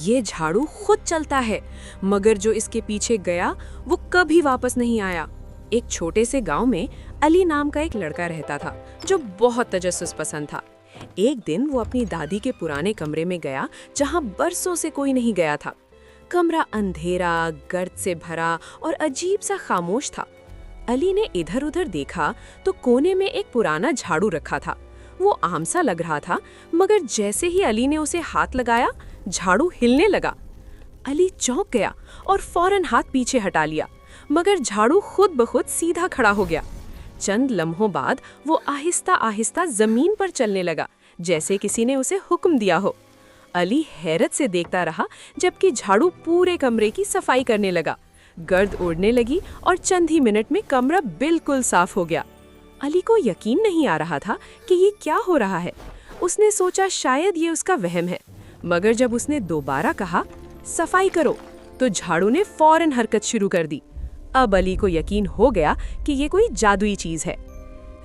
ये झाड़ू खुद चलता है, मगर जो इसके पीछे गया वो कभी वापस नहीं आया। एक छोटे से गांव में अली नाम का एक लड़का रहता था जो बहुत तजस्सुस पसंद था। एक दिन वो अपनी दादी के पुराने कमरे में गया जहां बरसों से कोई नहीं गया था। कमरा अंधेरा, गर्द से भरा और अजीब सा खामोश था। अली ने इधर उधर देखा तो कोने में एक पुराना झाड़ू रखा था। वो आम सा लग रहा था, मगर जैसे ही अली ने उसे हाथ लगाया, झाड़ू हिलने लगा। अली चौंक गया और फौरन हाथ पीछे हटा लिया, मगर झाड़ू खुद ब खुद सीधा खड़ा हो गया। चंद लम्हों बाद वो आहिस्ता आहिस्ता जमीन पर चलने लगा, जैसे किसी ने उसे हुक्म दिया हो। अली हैरत से देखता रहा जबकि झाड़ू पूरे कमरे की सफाई करने लगा। गर्द उड़ने लगी और चंद ही मिनट में कमरा बिल्कुल साफ हो गया। अली को यकीन नहीं आ रहा था कि ये क्या हो रहा है। उसने सोचा शायद ये उसका वहम है, मगर जब उसने दोबारा कहा सफाई करो, तो झाड़ू ने फौरन हरकत शुरू कर दी। अब अली को यकीन हो गया कि ये कोई जादुई चीज है।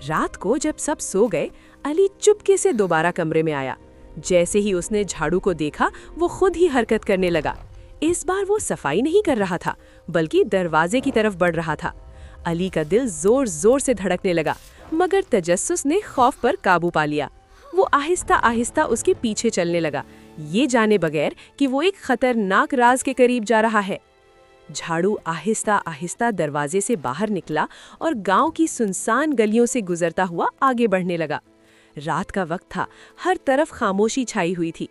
रात को जब सब सो गए, अली चुपके से दोबारा कमरे में आया। जैसे ही उसने झाड़ू को देखा, वो खुद ही हरकत करने लगा। इस बार वो सफाई नहीं कर रहा था, बल्कि दरवाजे की तरफ बढ़ रहा था। अली का दिल जोर जोर से धड़कने लगा, मगर तजस्सुस ने खौफ पर काबू पा लिया। वो आहिस्ता आहिस्ता उसके पीछे चलने लगा, ये जाने बगैर कि वो एक खतरनाक राज के करीब जा रहा है। झाड़ू आहिस्ता आहिस्ता दरवाजे से बाहर निकला और गांव की सुनसान गलियों से गुजरता हुआ आगे बढ़ने लगा। रात का वक्त था, हर तरफ खामोशी छाई हुई थी।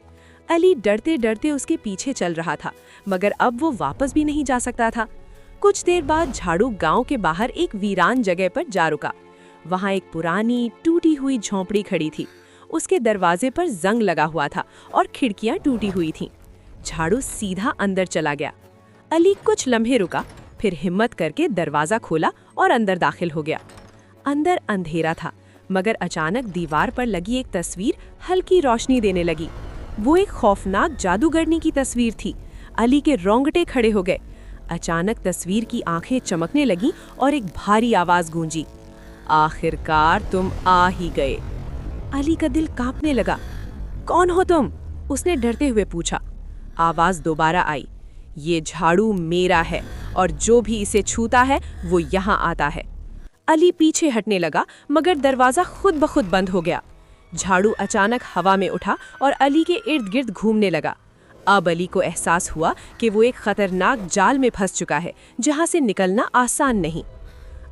अली डरते डरते उसके पीछे चल रहा था, मगर अब वो वापस भी नहीं जा सकता था। कुछ देर बाद झाड़ू गांव के बाहर एक वीरान जगह पर जा रुका। वहां एक पुरानी टूटी हुई झोंपड़ी खड़ी थी। उसके दरवाजे पर जंग लगा हुआ था और खिड़कियां टूटी हुई थीं। झाड़ू सीधा अंदर चला गया। अली कुछ लम्हे रुका, फिर हिम्मत करके दरवाजा खोला और अंदर दाखिल हो गया। अंदर अंधेरा था, मगर अचानक दीवार पर लगी एक तस्वीर हल्की रोशनी देने लगी। वो एक खौफनाक जादूगरनी की तस्वीर थी। अली के रोंगटे खड़े हो गए। अचानक तस्वीर की आंखें चमकने लगीं और एक भारी आवाज गूंजी, आखिरकार तुम आ ही गए। अली का दिल कांपने लगा। कौन हो तुम? उसने डरते हुए पूछा। आवाज दोबारा आई, ये झाड़ू मेरा है और जो भी इसे छूता है वो यहाँ आता है। अली पीछे हटने लगा, मगर दरवाजा खुद ब खुद बंद हो गया। झाड़ू अचानक हवा में उठा और अली के इर्द गिर्द घूमने लगा। अब अली को एहसास हुआ कि वो एक खतरनाक जाल में फंस चुका है, जहां से निकलना आसान नहीं।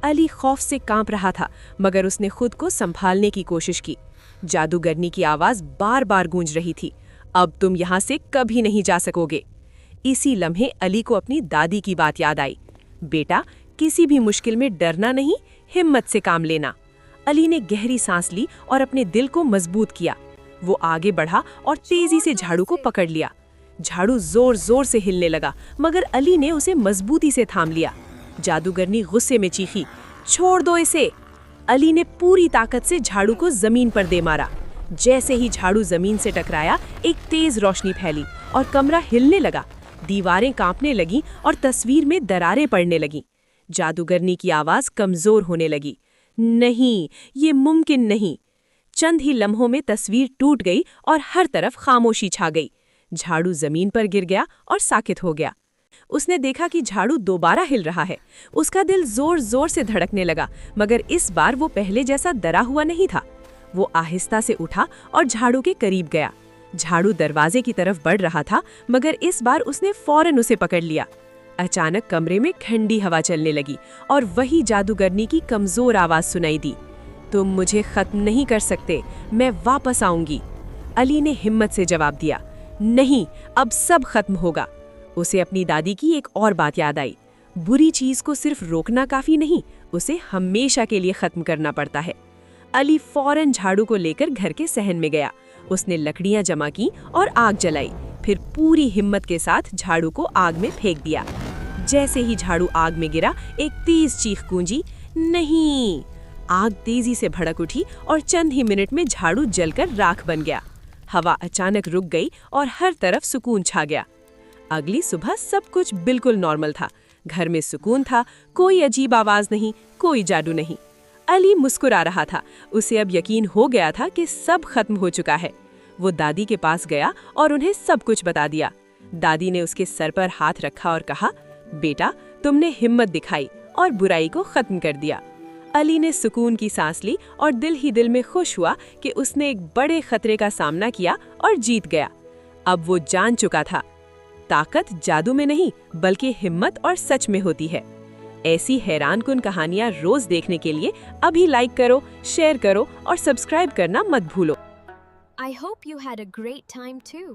अली खौफ से कांप रहा था, मगर उसने खुद को संभालने की कोशिश की। जादूगरनी की आवाज बार बार गूंज रही थी, अब तुम यहाँ से कभी नहीं जा सकोगे। इसी लम्हे अली को अपनी दादी की बात याद आई, बेटा किसी भी मुश्किल में डरना नहीं, हिम्मत से काम लेना। अली ने गहरी सांस ली और अपने दिल को मजबूत किया। वो आगे बढ़ा और तेजी से झाड़ू को पकड़ लिया। झाड़ू जोर जोर से हिलने लगा, मगर अली ने उसे मजबूती से थाम लिया। जादूगरनी गुस्से में चीखी, छोड़ दो इसे। अली ने पूरी ताकत से झाड़ू को जमीन पर दे मारा। जैसे ही झाड़ू जमीन से टकराया, एक तेज रोशनी फैली और कमरा हिलने लगा। दीवारें कांपने लगीं और तस्वीर में दरारें पड़ने लगीं। जादूगरनी की आवाज कमजोर होने लगी, नहीं, ये मुमकिन नहीं। चंद ही लम्हों में तस्वीर टूट गई और हर तरफ खामोशी छा गई। झाड़ू जमीन पर गिर गया और साकित हो गया। उसने देखा कि झाड़ू दोबारा हिल रहा है। उसका दिल जोर जोर से धड़कने लगा, मगर इस बार वो पहले जैसा डरा हुआ नहीं था। वो आहिस्ता से उठा और झाड़ू के करीब गया। झाड़ू दरवाजे की तरफ बढ़ रहा था, मगर इस बार उसने फौरन उसे पकड़ लिया। अचानक कमरे में ठंडी हवा चलने लगी और वही जादूगरनी की कमजोर आवाज सुनाई दी, तुम मुझे खत्म नहीं कर सकते, मैं वापस आऊंगी। अली ने हिम्मत से जवाब दिया, नहीं, अब सब खत्म होगा। उसे अपनी दादी की एक और बात याद आई, बुरी चीज को सिर्फ रोकना काफी नहीं, उसे हमेशा के लिए खत्म करना पड़ता है। अली फौरन झाड़ू को लेकर घर के सहन में गया। उसने लकड़ियां जमा की और आग जलाई, फिर पूरी हिम्मत के साथ झाड़ू को आग में फेंक दिया। जैसे ही झाड़ू आग में गिरा, एक तेज चीख गूंजी, नहीं। आग तेजी से भड़क उठी और चंद ही मिनट में झाड़ू जलकर राख बन गया। हवा अचानक रुक गई और हर तरफ सुकून छा गया। अगली सुबह सब कुछ बिल्कुल नॉर्मल था। घर में सुकून था, कोई अजीब आवाज नहीं, कोई जादू नहीं। अली मुस्कुरा रहा था। उसे अब यकीन हो गया था कि सब खत्म हो चुका है। वो दादी के पास गया और उन्हें सब कुछ बता दिया। दादी ने उसके सर पर हाथ रखा और कहा, बेटा, तुमने हिम्मत दिखाई और बुराई को खत्म कर दिया। अली ने सुकून की सांस ली और दिल ही दिल में खुश हुआ कि उसने एक बड़े खतरे का सामना किया और जीत गया। अब वो जान चुका था, ताकत जादू में नहीं बल्कि हिम्मत और सच में होती है। ऐसी हैरानकुन कहानियां रोज देखने के लिए अभी लाइक करो, शेयर करो और सब्सक्राइब करना मत भूलो। I hope you had a great time too.